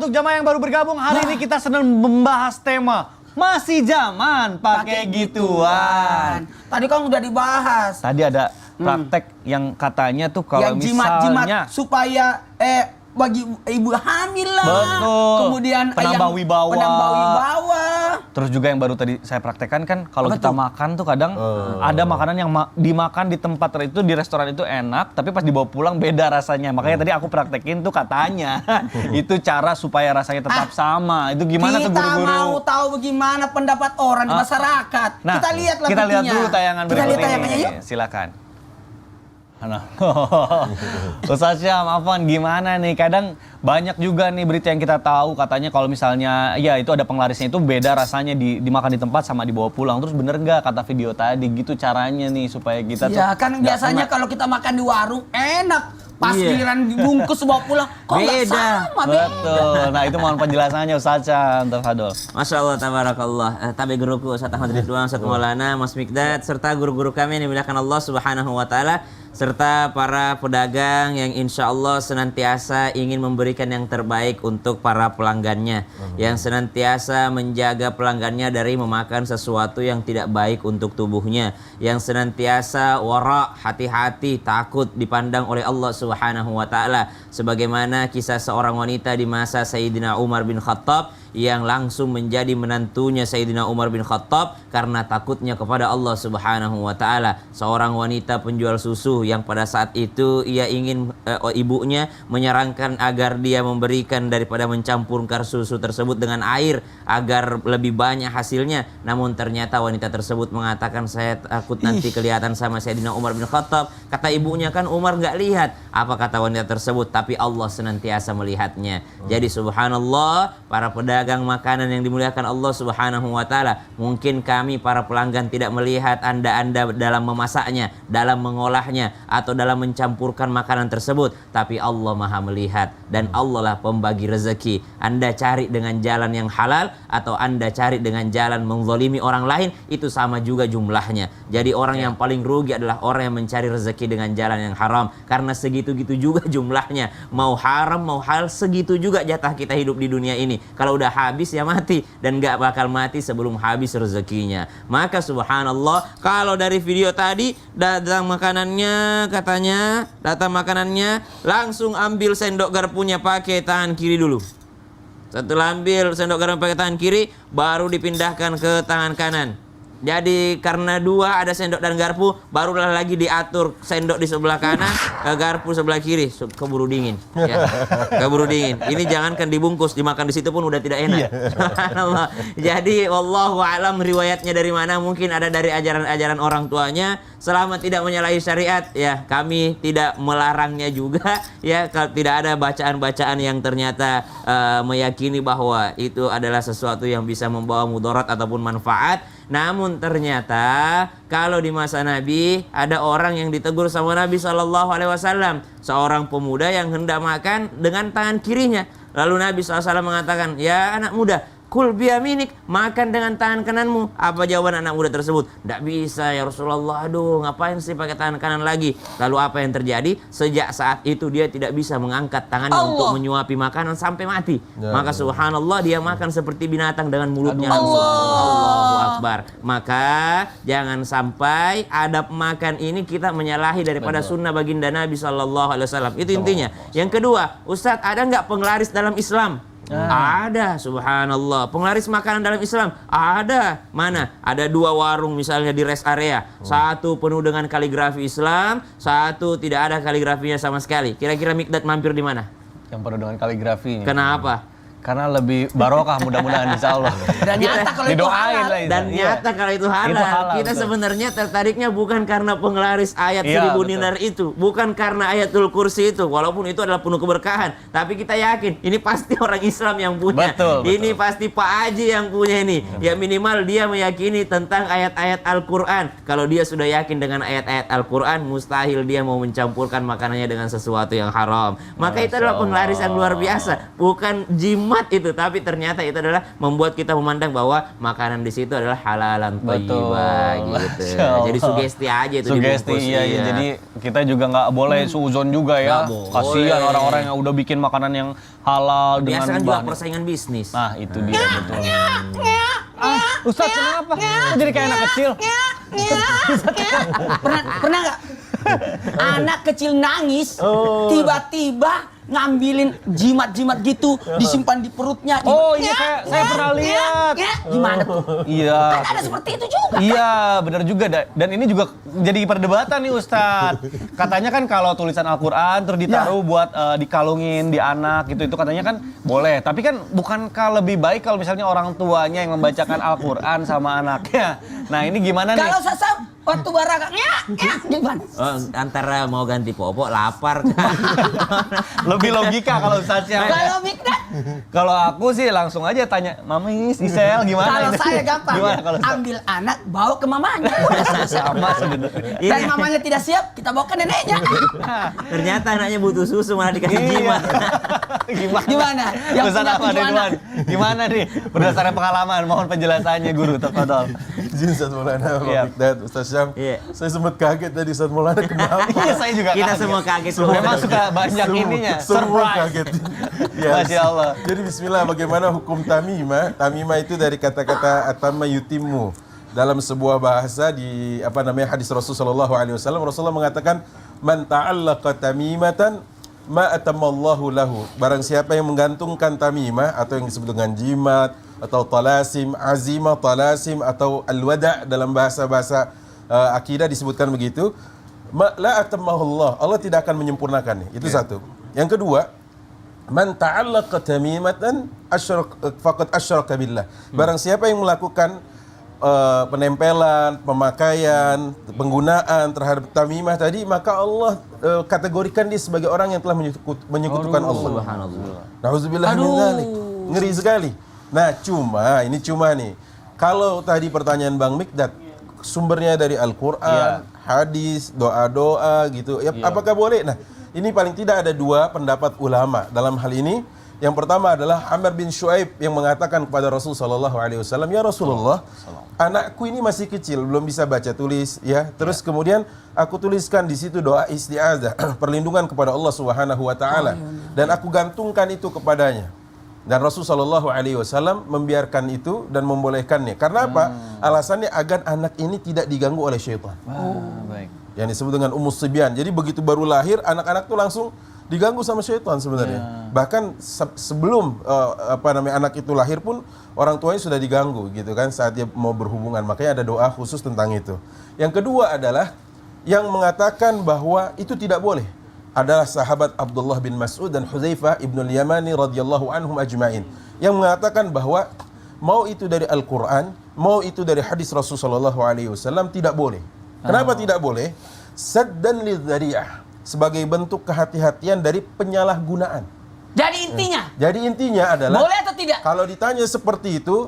untuk jamaah yang baru bergabung, hari ini kita sedang membahas tema masih zaman pakai gituan. Tadi kan udah dibahas. Tadi ada praktek yang katanya tuh kalau yang misalnya jimat-jimat supaya bagi ibu hamil lah. Betul. Kemudian penambah wibawa. Terus juga yang baru tadi saya praktekkan kan kalau kita makan tuh kadang ada makanan yang dimakan di tempat itu di restoran itu enak, tapi pas dibawa pulang beda rasanya. Makanya tadi aku praktekin tuh katanya itu cara supaya rasanya tetap sama. Itu gimana tuh guru-guru? Kita mau tahu bagaimana pendapat orang di masyarakat. Nah, kita lihatlah kita lihat dulu tayangan berikut ini. Yuk. Silakan. Ustaz Syam, Afwan, gimana nih? Kadang banyak juga nih berita yang kita tahu katanya kalau misalnya ya itu ada penglarisnya itu beda rasanya dimakan di tempat sama dibawa pulang. Terus bener nggak kata video tadi gitu caranya nih supaya kita ya kan biasanya kalau kita makan di warung enak. Pas giliran dibungkus bawa pulang kok nggak sama. Betul. Nah itu mohon penjelasannya Ustaz Syam, Tafadhol. Masya Allah, tabarakallah. Tabi guruku Ustaz Ahmad Ridwan, Ustaz Maulana, Mas Mikdad, serta guru-guru kami yang dimuliakan Allah Subhanahu wa Ta'ala, serta para pedagang yang insya Allah senantiasa ingin memberikan yang terbaik untuk para pelanggannya, yang senantiasa menjaga pelanggannya dari memakan sesuatu yang tidak baik untuk tubuhnya, yang senantiasa wara, hati-hati, takut dipandang oleh Allah Subhanahu wa Ta'ala, sebagaimana kisah seorang wanita di masa Sayyidina Umar bin Khattab yang langsung menjadi menantunya Sayyidina Umar bin Khattab karena takutnya kepada Allah Subhanahu wa Ta'ala. Seorang wanita penjual susu yang pada saat itu ia ingin ibunya menyarankan agar dia memberikan daripada mencampurkan susu tersebut dengan air agar lebih banyak hasilnya. Namun ternyata wanita tersebut mengatakan, saya takut nanti kelihatan sama Sayyidina Umar bin Khattab. Kata ibunya, kan Umar nggak lihat. Apa kata wanita tersebut? Tapi Allah senantiasa melihatnya. Jadi subhanallah, para pedagang makanan yang dimuliakan Allah Subhanahu wa Ta'ala, mungkin kami para pelanggan tidak melihat Anda dalam memasaknya, dalam mengolahnya, atau dalam mencampurkan makanan tersebut, tapi Allah Maha melihat dan Allah lah pembagi rezeki. Anda cari dengan jalan yang halal atau Anda cari dengan jalan menzalimi orang lain, itu sama juga jumlahnya. Jadi orang yang paling rugi adalah orang yang mencari rezeki dengan jalan yang haram, karena segitu-gitu juga jumlahnya. Mau haram mau halal, segitu juga jatah kita hidup di dunia ini. Kalau udah habis ya mati, dan gak bakal mati sebelum habis rezekinya. Maka subhanallah, kalau dari video tadi datang makanannya, katanya datang makanannya, langsung ambil sendok garpunya pakai tangan kiri dulu. Setelah ambil sendok garpu pakai tangan kiri, baru dipindahkan ke tangan kanan. Jadi karena dua ada sendok dan garpu, barulah lagi diatur sendok di sebelah kanan, garpu sebelah kiri. Keburu dingin, ya. Keburu dingin. Ini jangankan dibungkus, dimakan di situ pun udah tidak enak. Subhanallah. Jadi wallahu a'lam riwayatnya dari mana, mungkin ada dari ajaran-ajaran orang tuanya. Selama tidak menyalahi syariat, ya kami tidak melarangnya juga. Ya, kalau tidak ada bacaan-bacaan yang ternyata meyakini bahwa itu adalah sesuatu yang bisa membawa mudarat ataupun manfaat. Namun ternyata kalau di masa Nabi ada orang yang ditegur sama Nabi SAW, seorang pemuda yang hendak makan dengan tangan kirinya. Lalu Nabi SAW mengatakan, ya anak muda, kul biyaminik, makan dengan tangan kananmu. Apa jawaban anak muda tersebut? Tidak bisa ya Rasulullah, aduh ngapain sih pakai tangan kanan lagi? Lalu apa yang terjadi? Sejak saat itu dia tidak bisa mengangkat tangannya untuk menyuapi makanan sampai mati. Maka subhanallah, dia makan seperti binatang dengan mulutnya langsung. Allahu Akbar. Maka jangan sampai adab makan ini kita menyalahi daripada sunnah baginda Nabi SAW. Itu intinya. Yang kedua, Ustadz, ada nggak penglaris dalam Islam? Ada, subhanallah. Penglaris makanan dalam Islam ada. Mana? Ada dua warung misalnya di rest area. Satu penuh dengan kaligrafi Islam, satu tidak ada kaligrafinya sama sekali. Kira-kira Mikdad mampir di mana? Yang penuh dengan kaligrafi. Kenapa? Karena lebih barokah mudah-mudahan insya Allah. Dan nyata kalau itu halal. Dan nyata kalau itu halal. Kita sebenarnya tertariknya bukan karena penglaris ayat 1000 dinar itu, bukan karena ayatul kursi itu, walaupun itu adalah penuh keberkahan. Tapi kita yakin ini pasti orang Islam yang punya. Ini pasti Pak Haji yang punya ini. Ya minimal dia meyakini tentang ayat-ayat Al-Quran. Kalau dia sudah yakin dengan ayat-ayat Al-Quran, mustahil dia mau mencampurkan makanannya dengan sesuatu yang haram. Maka itu adalah penglaris yang luar biasa. Bukan jimat nikmat itu, tapi ternyata itu adalah membuat kita memandang bahwa makanan di situ adalah halalan thayyibah gitu. Masya Allah. Jadi sugesti aja itu Sugesti, dibungkus, iya. Jadi kita juga nggak boleh suuzon juga ya. Nggak boleh. Kasihan orang-orang yang udah bikin makanan yang halal Biasa kan dengan juga bahan. persaingan bisnis. Nah, itu dia betul. Ustaz, kenapa? Kok jadi kayak anak kecil? Pernah nggak anak kecil nangis tiba-tiba ngambilin jimat-jimat gitu disimpan di perutnya. Oh, iya saya pernah lihat. Gimana tuh? Iya. Kan ada seperti itu juga. Iya, benar juga. Dan ini juga jadi perdebatan nih Ustadz. Katanya kan kalau tulisan Al-Quran terus ditaruh buat dikalungin di anak gitu, itu katanya kan boleh. Tapi kan bukankah lebih baik kalau misalnya orang tuanya yang membacakan Al-Quran sama anaknya? Nah ini gimana nih? Kalau sasam waktu barakaknya gimana? Oh, antara mau ganti popok, lapar. Lebih logika kalau Ustadznya. Kalau Mikdad, Kalau aku sih langsung aja tanya, Mami, Isel gimana kalau ini? saya gampang, Gimana kalau Ustadz? ambil anak bawa ke mamanya. Udah selesai. Sama sebenarnya. Dan mamanya tidak siap, kita bawa ke neneknya. Ternyata anaknya butuh susu malah dikasih Iya. jimat. Gimana? Yang Ustadz punya apa 7 anak. Ridwan? Gimana nih? Berdasarkan pengalaman, mohon penjelasannya Guru, tafadhol. Izin Ustaz Maulana, Pak Iya. Mikdad, Ustaz Syam. Iya. Saya sempat kaget tadi Ustaz Maulana kenapa? Iya, saya juga Kita kaget. semua kaget. Memang suka banyak ininya, Semua surprise. kaget. Ya, Masya Allah. Jadi bismillah, bagaimana hukum tamimah? Tamimah itu dari kata-kata atamma yutimmu. Dalam sebuah bahasa di hadis Rasulullah SAW, Rasulullah mengatakan man ta'allaqa tamimatan ma atamallahu lahu. Barang siapa yang menggantungkan tamimah atau yang disebut dengan jimat atau talasim, azimah, talasim atau al-wada' dalam bahasa-bahasa akidah disebutkan begitu, la atammahu Allah. Allah tidak akan menyempurnakannya. Itu satu. Yang kedua, man ta'allaqa tamimatan faqad asyraka billah. Barang siapa yang melakukan penempelan, pemakaian, penggunaan terhadap tamimah tadi, maka Allah kategorikan dia sebagai orang yang telah menyekutukan Allah. Subhanallah. Nauzubillah min dzalik. Ngeri sekali. Nah, cuma nih. Kalau tadi pertanyaan Bang Mikdad, sumbernya dari Al-Qur'an, hadis, doa-doa gitu. Ya, apakah boleh? Nah, ini paling tidak ada dua pendapat ulama dalam hal ini. Yang pertama adalah Amr bin Shu'aib yang mengatakan kepada Rasulullah SAW, ya Rasulullah, anakku ini masih kecil, belum bisa baca tulis, ya. Terus kemudian aku tuliskan di situ doa isti'adzah, perlindungan kepada Allah Subhanahu wa taala, dan aku gantungkan itu kepadanya. Dan Rasulullah SAW membiarkan itu dan membolehkannya. Karena apa? Alasannya agar anak ini tidak diganggu oleh syaitan. Baik. Yang disebut dengan umus sibyan. Jadi begitu baru lahir, anak-anak tuh langsung diganggu sama syaitan sebenarnya. Bahkan sebelum anak itu lahir pun orang tuanya sudah diganggu gitu kan saat dia mau berhubungan. Makanya ada doa khusus tentang itu. Yang kedua adalah yang mengatakan bahwa itu tidak boleh adalah sahabat Abdullah bin Mas'ud dan Hudzaifah ibnul Yamani radhiyallahu anhum ajma'in, yang mengatakan bahwa mau itu dari Al-Quran, mau itu dari hadis Rasulullah SAW tidak boleh. Kenapa tidak boleh? Saddan lidzari'ah, sebagai bentuk kehati-hatian dari penyalahgunaan. Jadi intinya adalah boleh atau tidak? kalau ditanya seperti itu,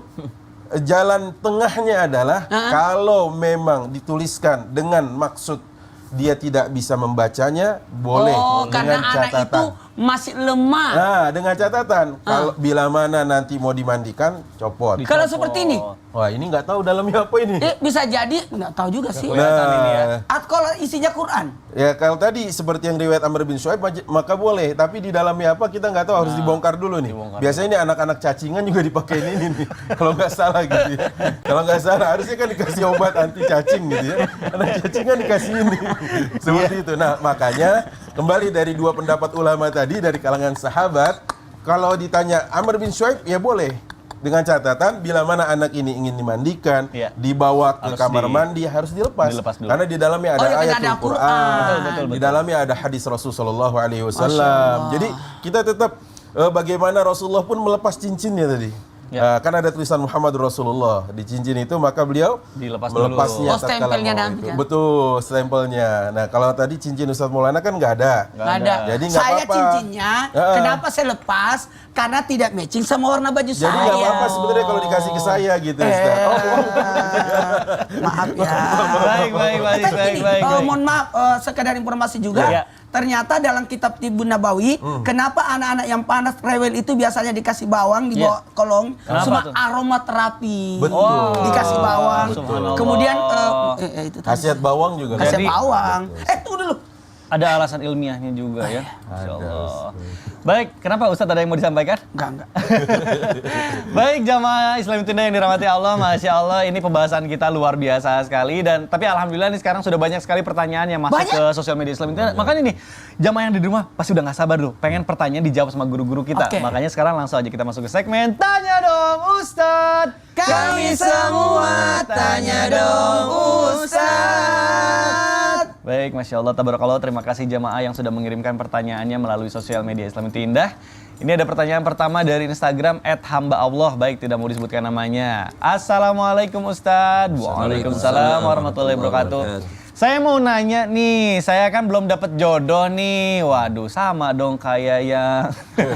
jalan tengahnya adalah kalau memang dituliskan dengan maksud dia tidak bisa membacanya, boleh karena dengan anak catatan. itu masih lemah. Nah, dengan catatan kalau bila mana nanti mau dimandikan, copot. Kalau seperti ini, Wah, ini nggak tahu dalamnya apa ini. bisa jadi nggak tahu juga sih. Nah, Kalau isinya Quran. ya kalau tadi seperti yang riwayat Amr bin Shu'aib maka boleh, tapi di dalamnya apa kita nggak tahu, harus dibongkar dulu nih. Biasanya ini anak-anak cacingan juga dipakai ini nih. Kalau nggak salah gitu ya. Kalau nggak salah harusnya kan dikasih obat anti cacing gitu ya. Anak cacingan dikasih ini. Seperti itu. Nah, makanya kembali dari dua pendapat ulama tadi dari kalangan sahabat, kalau ditanya Amr bin Shu'aib ya boleh. Dengan catatan bila mana anak ini ingin dimandikan, dibawa ke kamar mandi harus dilepas dulu. karena di dalamnya ada ayat ada Al-Qur'an. Betul. Di dalamnya ada hadis Rasulullah SAW. Jadi kita tetap bagaimana Rasulullah pun melepas cincinnya tadi. Kan ada tulisan Muhammad Rasulullah di cincin itu, maka beliau melepasnya. Stempelnya nanti kan? Betul, stempelnya. Nah, kalau tadi cincin Ustaz Maulana kan nggak ada. Nggak ada. Jadi nggak Saya apa-apa. cincinnya, kenapa saya lepas? Karena tidak matching sama warna baju Jadi saya. nggak apa-apa sebenarnya kalau dikasih ke saya gitu, Ustaz. Maaf ya. Baik. Mohon maaf, sekadar informasi juga. ternyata dalam kitab Tibbun Nabawi, kenapa anak-anak yang panas rewel itu biasanya dikasih bawang di bawah kolong, Kenapa cuma tuh? aromaterapi. Betul. Dikasih bawang. Subhanallah. Kemudian itu tadi. Khasiat bawang juga. Kasih Jadi- bawang. Tunggu dulu. Ada alasan ilmiahnya juga ya. Masya Allah. Baik, kenapa Ustadz ada yang mau disampaikan? Enggak. Baik jamaah Islam Tunda yang dirahmati Allah, Masya Allah ini pembahasan kita luar biasa sekali dan tapi alhamdulillah nih sekarang sudah banyak sekali pertanyaan yang masuk Banyak? ke sosial media Islam Tunda. Makanya nih jamaah yang di rumah pasti udah nggak sabar loh, pengen pertanyaan dijawab sama guru-guru kita. Oke. Makanya sekarang langsung aja kita masuk ke segmen Tanya Dong Ustadz. Kami semua tanya dong Ustadz. Baik, Masya Allah, tabarakallah. Terima kasih jamaah yang sudah mengirimkan pertanyaannya melalui sosial media Islam itu Indah. Ini ada pertanyaan pertama dari Instagram @hamba_Allah. Baik, tidak mau disebutkan namanya. Assalamualaikum Ustadz. Waalaikumsalam warahmatullahi wabarakatuh. Saya mau nanya nih, saya kan belum dapat jodoh nih. Waduh, sama dong kayak yang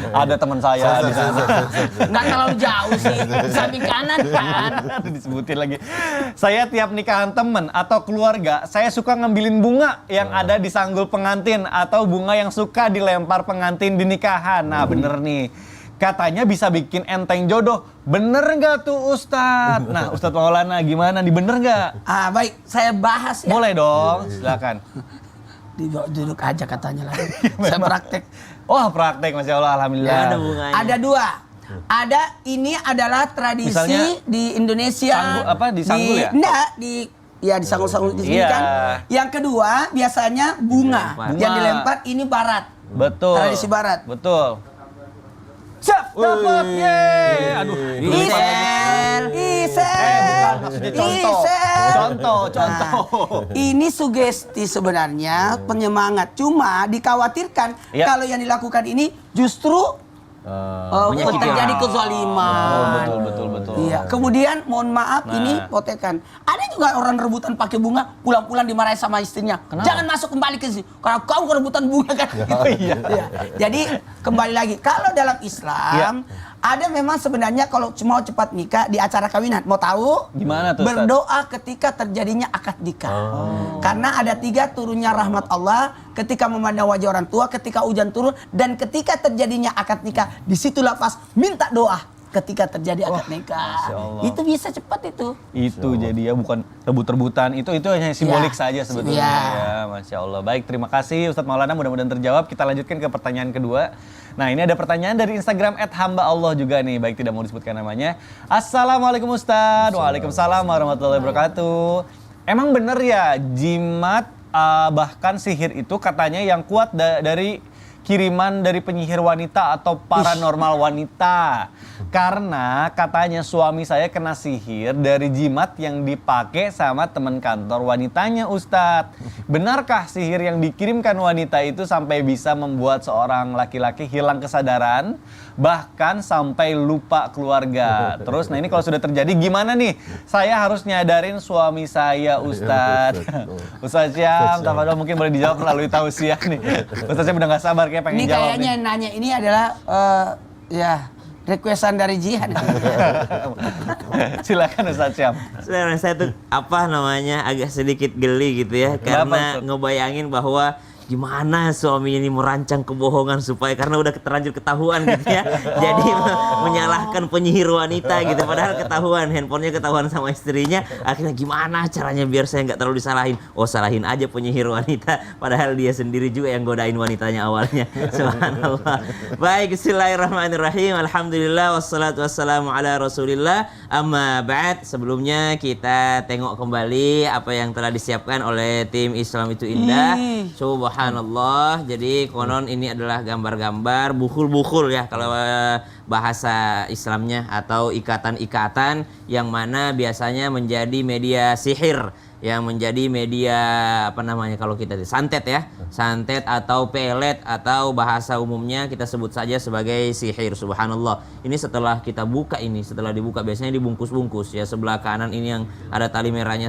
ada teman saya di sana. Nggak terlalu jauh sih. Samping kanan kan. Disebutin lagi. Saya tiap nikahan temen atau keluarga, saya suka ngambilin bunga yang ada di sanggul pengantin atau bunga yang suka dilempar pengantin di nikahan. Nah, bener nih. Katanya bisa bikin enteng jodoh. Bener nggak tuh Ustadz? Nah, Ustadz Maulana gimana nih? Bener nggak? Baik, saya bahas ya. Boleh dong, silakan. Duduk aja katanya lah. Saya praktek. Wah, praktek, Masya Allah, Alhamdulillah. Ada bunganya. Ada dua. Ada ini adalah tradisi Misalnya, di Indonesia. di sanggul ya? Enggak, di sanggul-sanggul di sini Iya. kan. Yang kedua biasanya bunga. Dilempar. Yang Bunga. dilempar ini barat. Betul. Tradisi barat. Betul. Siap, dapat. Yeay. Aduh, Isel. bukan, maksudnya contoh. Contoh. Ini sugesti sebenarnya penyemangat. Cuma dikhawatirkan Iya. kalau yang dilakukan ini justru Menyakiti terjadi orang. kezaliman. Betul. Iya. Kemudian mohon maaf Nah. ini potekan. Ada juga orang rebutan pakai bunga, pulang-pulang dimarahi sama istrinya. Jangan masuk kembali ke sini. Kalau kau rebutan bunga kan. Iya. Iya. Jadi kembali lagi, kalau dalam Islam ada memang sebenarnya kalau mau cepat nikah di acara kawinan, mau tahu? Gimana tuh, Ustaz? Berdoa ketika terjadinya akad nikah. Karena ada 3 turunnya rahmat Allah, ketika memandang wajah orang tua, ketika hujan turun, dan ketika terjadinya akad nikah. Disitulah pas minta doa ketika terjadi akad nikah. Masya Allah. Itu bisa cepat itu. Itu jadi ya bukan rebut-rebutan, itu hanya simbolik Ya, saja sebetulnya ya. ya. Masya Allah. Baik, terima kasih Ustadz Maulana, mudah-mudahan terjawab. Kita lanjutkan ke pertanyaan kedua. Nah, ini ada pertanyaan dari Instagram @hamba_Allah juga nih, baik tidak mau disebutkan namanya. Assalamualaikum Ustadz. Waalaikumsalam warahmatullahi wabarakatuh. Emang bener ya jimat bahkan sihir itu katanya yang kuat dari kiriman dari penyihir wanita atau paranormal wanita. Karena katanya suami saya kena sihir dari jimat yang dipakai sama teman kantor wanitanya, Ustadz. Benarkah sihir yang dikirimkan wanita itu sampai bisa membuat seorang laki-laki hilang kesadaran, bahkan sampai lupa keluarga? Terus, nah ini kalau sudah terjadi gimana nih? Saya harus nyadarin suami saya, Ustadz. Ustadz Syam, tafadhol mungkin boleh dijawab melalui tausiah nih. Ustadz Syam udah gak sabar kayak pengen Ini jawab kayaknya nih. yang nanya ini adalah requestan dari Jihan. Silakan Ustadz Syam. Sebenarnya saya tuh agak sedikit geli gitu ya, karena Ustaz? ngebayangin bahwa gimana suami ini merancang kebohongan supaya karena udah terlanjur ketahuan gitu ya. Jadi menyalahkan penyihir wanita gitu, padahal ketahuan, handphonenya ketahuan sama istrinya. Akhirnya gimana caranya biar saya nggak terlalu disalahin? Oh, salahin aja penyihir wanita, padahal dia sendiri juga yang godain wanitanya awalnya. Subhanallah. Baik, bismillahirrahmanirrahim. Alhamdulillah wassalatu wassalamu ala Rasulillah. Amma ba'd, sebelumnya kita tengok kembali apa yang telah disiapkan oleh tim Islam itu Indah. Subhanallah. Jadi konon ini adalah gambar-gambar bukhul-bukhul ya kalau bahasa Islamnya, atau ikatan-ikatan yang mana biasanya menjadi media sihir, yang menjadi media kalau kita santet ya, santet atau pelet, atau bahasa umumnya kita sebut saja sebagai sihir. Subhanallah. Ini setelah kita buka setelah dibuka biasanya dibungkus-bungkus ya, sebelah kanan ini yang ada tali merahnya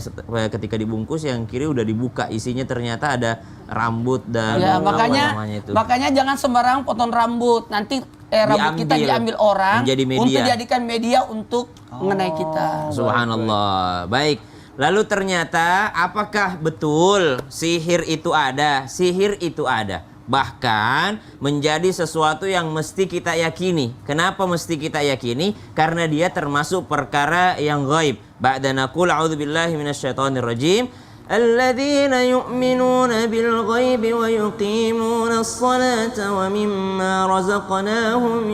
ketika dibungkus, yang kiri udah dibuka, isinya ternyata ada rambut dan Ya, itu. makanya jangan sembarang potong rambut. Nanti rambut kita diambil orang menjadi media. untuk dijadikan media untuk mengenai kita. Subhanallah. Baik. Lalu ternyata apakah betul sihir itu ada? Sihir itu ada. Bahkan menjadi sesuatu yang mesti kita yakini. Kenapa mesti kita yakini? Karena dia termasuk perkara yang ghaib. Ba'da naqul a'udzubillahi minasyaitonir rajim. الذين يؤمنون بالغيب ويقيمون الصلاة ومما رزقناهم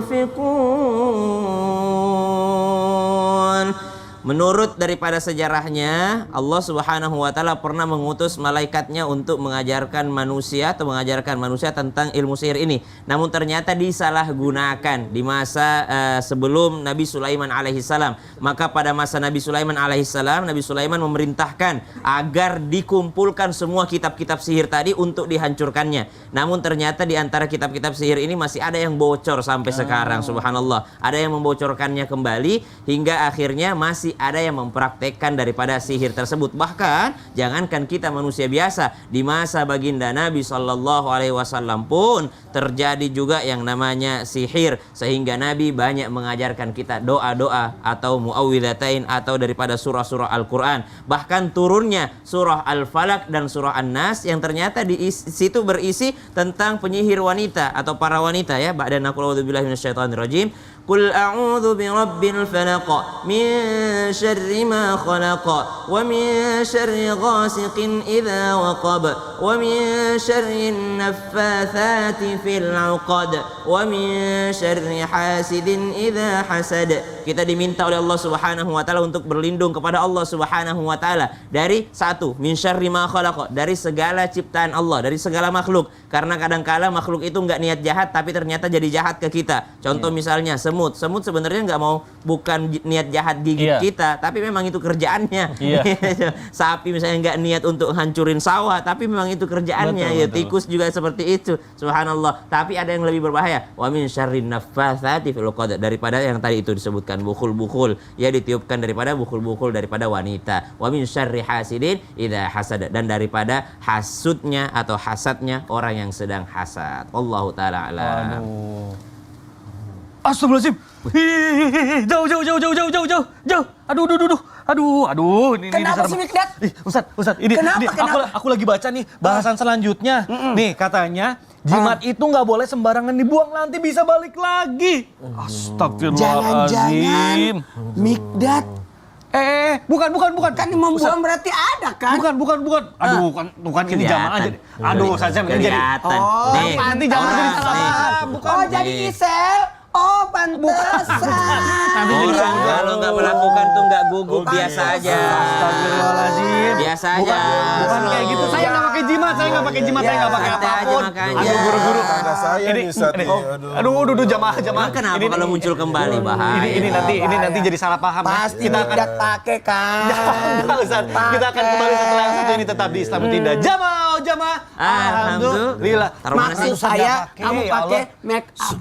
ينفقون. Menurut daripada sejarahnya, Allah Subhanahu wa taala pernah mengutus malaikatnya untuk mengajarkan manusia atau mengajarkan manusia tentang ilmu sihir ini. Namun ternyata disalahgunakan di masa sebelum Nabi Sulaiman alaihissalam. Maka pada masa Nabi Sulaiman alaihissalam, Nabi Sulaiman memerintahkan agar dikumpulkan semua kitab-kitab sihir tadi untuk dihancurkannya. Namun ternyata di antara kitab-kitab sihir ini masih ada yang bocor sampai sekarang, subhanallah. Ada yang membocorkannya kembali hingga akhirnya masih ada yang mempraktekkan daripada sihir tersebut. Bahkan jangankan kita manusia biasa, di masa baginda Nabi SAW pun terjadi juga yang namanya sihir, sehingga Nabi banyak mengajarkan kita doa-doa atau muawwidzatain atau daripada surah-surah Al-Quran. Bahkan turunnya surah Al-Falaq dan surah An-Nas yang ternyata di situ berisi tentang penyihir wanita atau para wanita ya. Ba'da naqul a'udzubillahi minasyaitonir rajim. Qul a'udzu birabbil falaq min syarri ma khalaq wa min syarri ghasiqin idza waqab wa min syarri naffatsati fil 'uqad wa min syarri hasidin idza hasad. Kita diminta oleh Allah Subhanahu wa taala untuk berlindung kepada Allah Subhanahu wa taala dari satu, min syarri ma khalaq, dari segala ciptaan Allah, dari segala makhluk. Karena kadang-kala makhluk itu enggak niat jahat tapi ternyata jadi jahat ke kita. Contoh misalnya semut sebenarnya nggak mau, bukan niat jahat gigit kita, tapi memang itu kerjaannya. Sapi misalnya nggak niat untuk hancurin sawah, tapi memang itu kerjaannya. Betul. Tikus juga seperti itu, subhanallah. Tapi ada yang lebih berbahaya, wa min syarrin naffatsati fil 'uqad, daripada yang tadi itu disebutkan bukul-bukul, ya ditiupkan daripada bukul-bukul daripada wanita. Wa min syarri hasidin idza hasad, dan daripada hasudnya atau hasadnya orang yang sedang hasad. Allahu taala alam. Astagfirullahaladzim. Jauh. Aduh. Ini Kenapa sih, Mikdad? Ustaz, ini aku lagi baca nih bahasan selanjutnya. Nih katanya jimat itu nggak boleh sembarangan dibuang, nanti bisa balik lagi. Astagfirullahaladzim. Jangan-jangan Mikdad Bukan. kan membuang berarti ada kan? Bukan. Aduh, bukan ini jamaah aja. Aduh, saya menjadi. Nanti jamaah jadi salah. Oh, jadi Isel. Oh, pantesan. Orang kalau nggak melakukan tuh nggak gugup, biasa aja. Astagfirullahaladzim. Biasa aja. Bukan kayak gitu. Saya nggak pakai jimat, saya nggak pakai apapun. Aduh, guru-guru. Tangga saya nih Ustaz. Aduh, jamaah. Kenapa kalau muncul kembali bahaya? Ini nanti jadi salah paham. Pasti tidak pakai kan? Jangan, Ustaz. Kita akan kembali setelah yang satu ini tetap di Islam Tidak. Jamaah. Alhamdulillah. Alhamdulillah. Maksud saya kamu pakai make up.